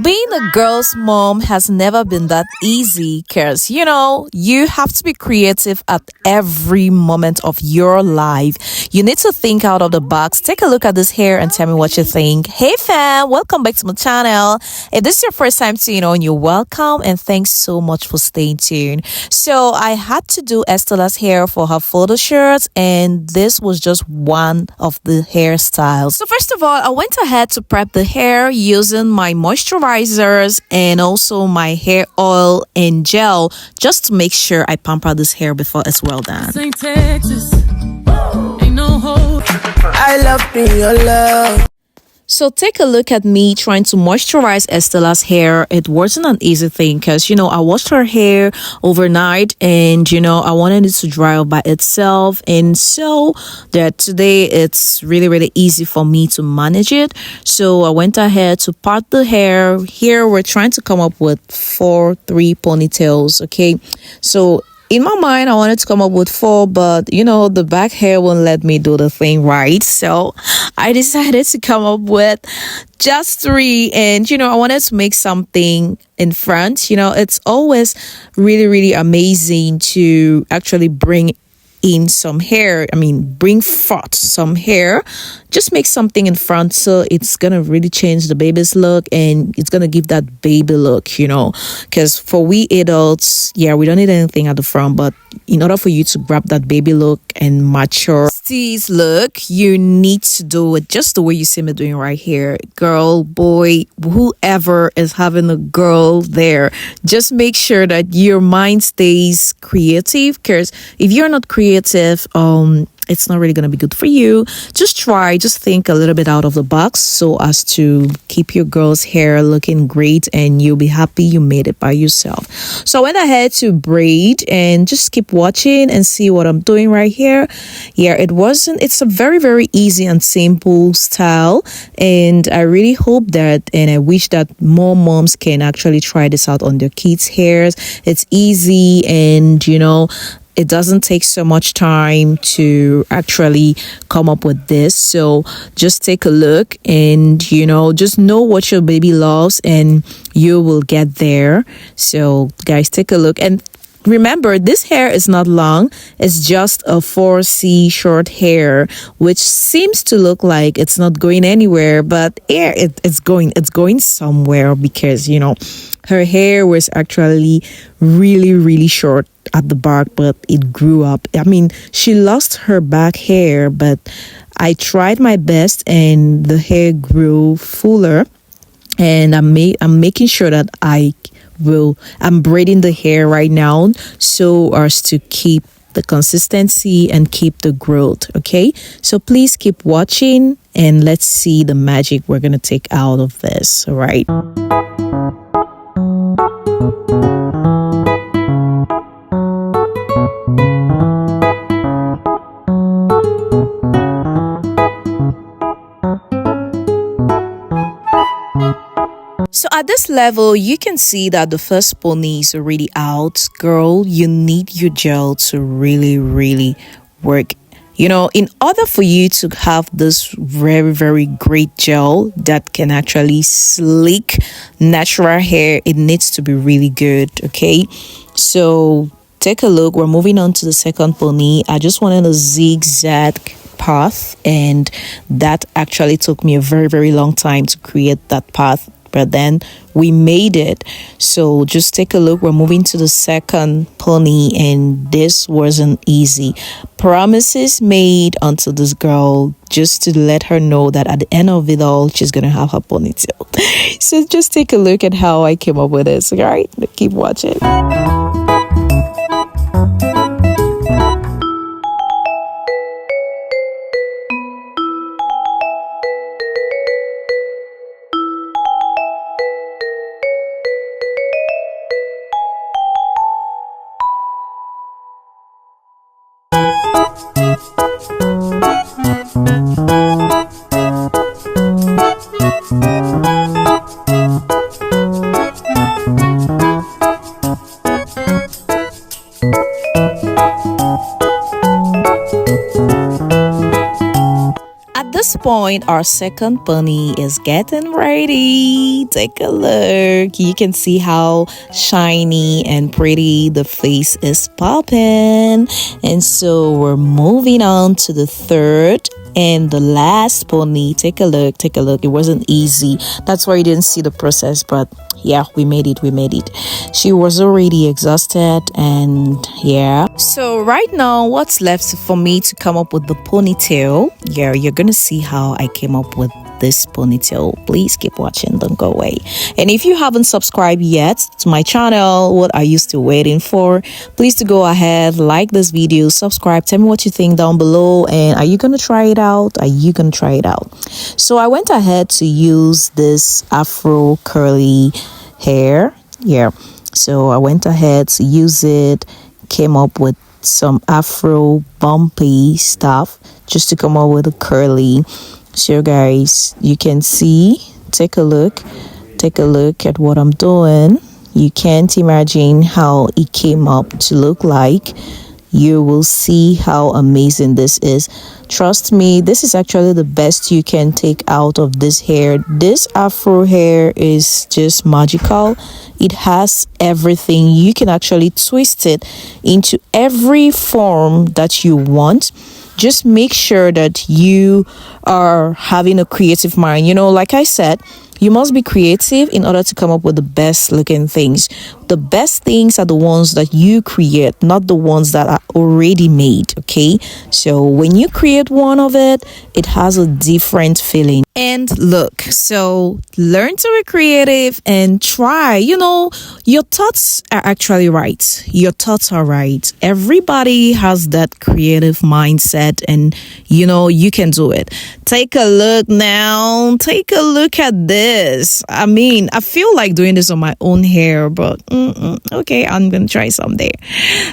Being a girl's mom has never been that easy because, you have to be creative at every moment of your life. You need to think out of the box. Take a look at this hair and tell me what you think. Hey fam, welcome back to my channel. If this is your first time tuning on, you're welcome and thanks so much for staying tuned. So I had to do Estella's hair for her photo shoots and this was just one of the hairstyles. So first of all, I went ahead to prep the hair using my moisturizers and also my hair oil and gel just to make sure I pamper this hair before it's well done. St. Texas, ain't no hope. I love being your love. So take a look at me trying to moisturize Estella's hair. It wasn't an easy thing because, I washed her hair overnight and, I wanted it to dry up by itself. And so that today it's really, really easy for me to manage it. So I went ahead to part the hair. Here we're trying to come up with 3 ponytails. Okay. So in my mind, I wanted to come up with 4, but the back hair won't let me do the thing right. So I decided to come up with just 3. And, I wanted to make something in front. It's always really, really amazing to actually bring in some hair. Bring forth some hair. Just make something in front so it's gonna really change the baby's look and it's gonna give that baby look, because for we adults, we don't need anything at the front, but in order for you to grab that baby look and mature Steve's look, you need to do it just the way you see me doing right here. Girl, boy, whoever is having a girl there, just make sure that your mind stays creative, because if you're not creative, it's not really going to be good for you. Just think a little bit out of the box so as to keep your girl's hair looking great and you'll be happy you made it by yourself. So I went ahead to braid and just keep watching and see what I'm doing right here. It's a very, very easy and simple style. And I really hope that, and I wish that more moms can actually try this out on their kids' hairs. It's easy and, it doesn't take so much time to actually come up with this. So just take a look and, just know what your baby loves and you will get there. So guys, take a look. And remember, this hair is not long. It's just a 4C short hair, which seems to look like it's not going anywhere, but it's going somewhere because, her hair was actually really, really short at the back, but it grew up. She lost her back hair, but I tried my best and the hair grew fuller. And I'm making sure that I'm braiding the hair right now so as to keep the consistency and keep the growth. Okay, so please keep watching and let's see the magic we're gonna take out of this. All right. So at this level, you can see that the first pony is already out. Girl, you need your gel to really, really work. In order for you to have this very, very great gel that can actually sleek natural hair, it needs to be really good, okay? So take a look. We're moving on to the second pony. I just wanted a zigzag path, and that actually took me a very, very long time to create that path. But then we made it. So just take a look. We're moving to the second pony and this wasn't easy. Promises made unto this girl just to let her know that at the end of it all, she's going to have her ponytail. So just take a look at how I came up with this. All right, keep watching. point, our second pony is getting ready. Take a look. You can see how shiny and pretty the face is popping. And so we're moving on to the third and the last pony. Take a look. It wasn't easy. That's why you didn't see the process, but yeah, we made it. She was already exhausted, and yeah. So right now, what's left for me to come up with the ponytail? Yeah, you're gonna see how I came up with this ponytail. Please keep watching, don't go away. And if you haven't subscribed yet to my channel, what are you still waiting for? Please to go ahead, like this video, subscribe, tell me what you think down below, and are you gonna try it out? So I went ahead to use this afro curly hair. Yeah, so I went ahead to use it, came up with some afro bumpy stuff just to come up with a curly. So guys, you can see, take a look at what I'm doing. You can't imagine how it came up to look like. You will see how amazing this is. Trust me, this is actually the best you can take out of this hair. This afro hair is just magical. It has everything. You can actually twist it into every form that you want. Just make sure that you are having a creative mind. You know, like I said, you must be creative in order to come up with the best looking things. The best things are the ones that you create, not the ones that are already made, okay? So when you create one of it, it has a different feeling. And look, so learn to be creative and try. You know, your thoughts are actually right. Your thoughts are right. Everybody has that creative mindset, and you know, you can do it. Take a look now. Take a look at this. I mean, I feel like doing this on my own hair, but okay, I'm gonna try someday.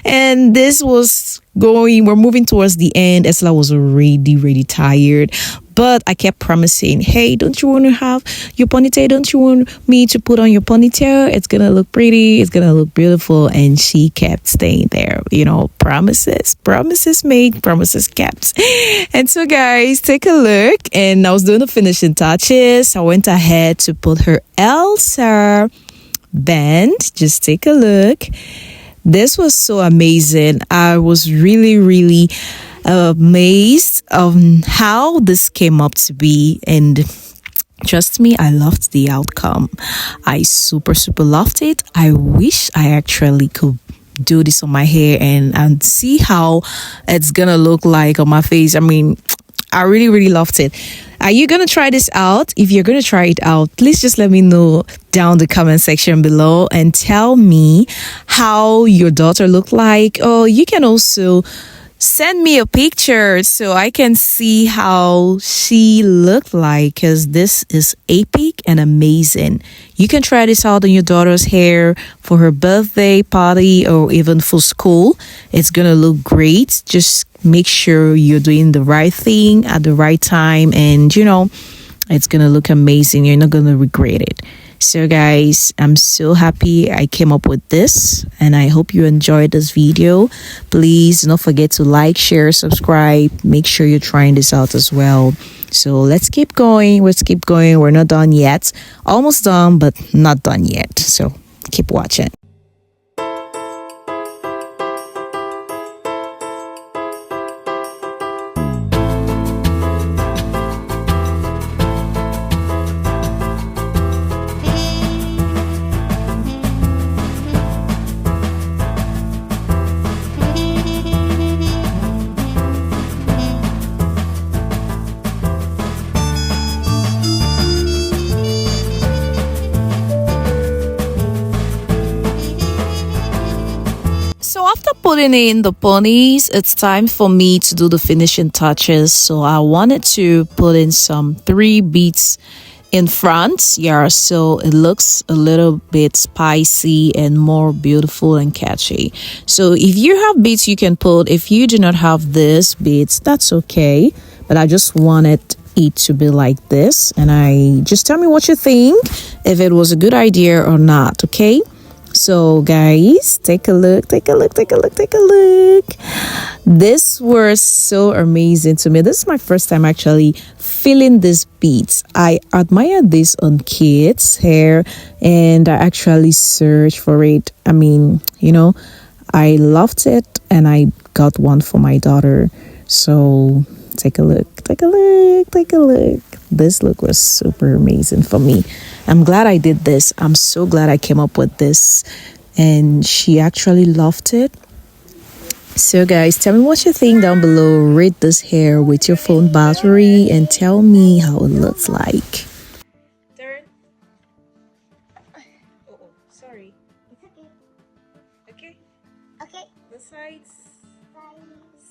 And this was we're moving towards the end. Esla was really tired, but I kept promising, hey, don't you want to have your ponytail? Don't you want me to put on your ponytail? It's gonna look pretty, it's gonna look beautiful. And she kept staying there. You know, promises made, promises kept. And so guys, take a look. And I was doing the finishing touches. I went ahead to put her Elsa band. Just take a look. This was so amazing. I was really amazed of how this came up to be, and trust me, I loved the outcome. I super loved it. I wish I actually could do this on my hair and see how it's gonna look like on my face. I mean, I really loved it. Are you gonna try this out? If you're gonna try it out, please just let me know down the comment section below and tell me how your daughter looked like. Oh, you can also send me a picture so I can see how she looked like, because this is epic and amazing. You can try this out on your daughter's hair for her birthday party or even for school. It's gonna look great. Just make sure you're doing the right thing at the right time, and you know, it's gonna look amazing. You're not gonna regret it. So guys, I'm so happy I came up with this, and I hope you enjoyed this video. Please don't forget to like, share, subscribe. Make sure you're trying this out as well. So let's keep going. We're not done yet. Almost done, but not done yet. So keep watching. So after putting in the ponies, it's time for me to do the finishing touches. So I wanted to put in some 3 beads in front, yeah, so it looks a little bit spicy and more beautiful and catchy. So if you have beads, you can put. If you do not have this beads, that's okay, but I just wanted it to be like this, and I just tell me what you think, if it was a good idea or not, okay? So guys, take a look. This was so amazing to me. This is my first time actually feeling these beads. I admire this on kids hair, and I actually searched for it. I mean, I loved it, and I got one for my daughter. So take a look. This look was super amazing for me. I'm glad I did this. I'm so glad I came up with this, and she actually loved it. So guys, tell me what you think down below. Rate this hair with your phone battery and tell me how it looks like. Turn. Oh, sorry. It's okay. Okay. Okay. The sides.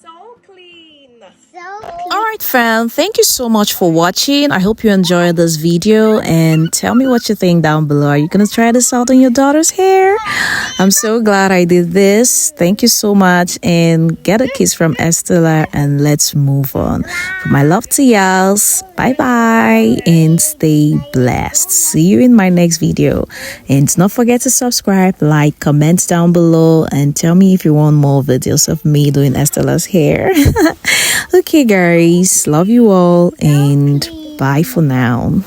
So clean. So All right, fam, thank you so much for watching. I hope you enjoyed this video, and tell me what you think down below. Are you gonna try this out on your daughter's hair? I'm so glad I did this. Thank you so much, and get a kiss from Estella, and let's move on. For my love to y'all, bye bye and stay blessed. See you in my next video, and don't forget to subscribe, like, comment down below, and tell me if you want more videos of me doing Estella's hair. Okay guys, love you all, and bye for now.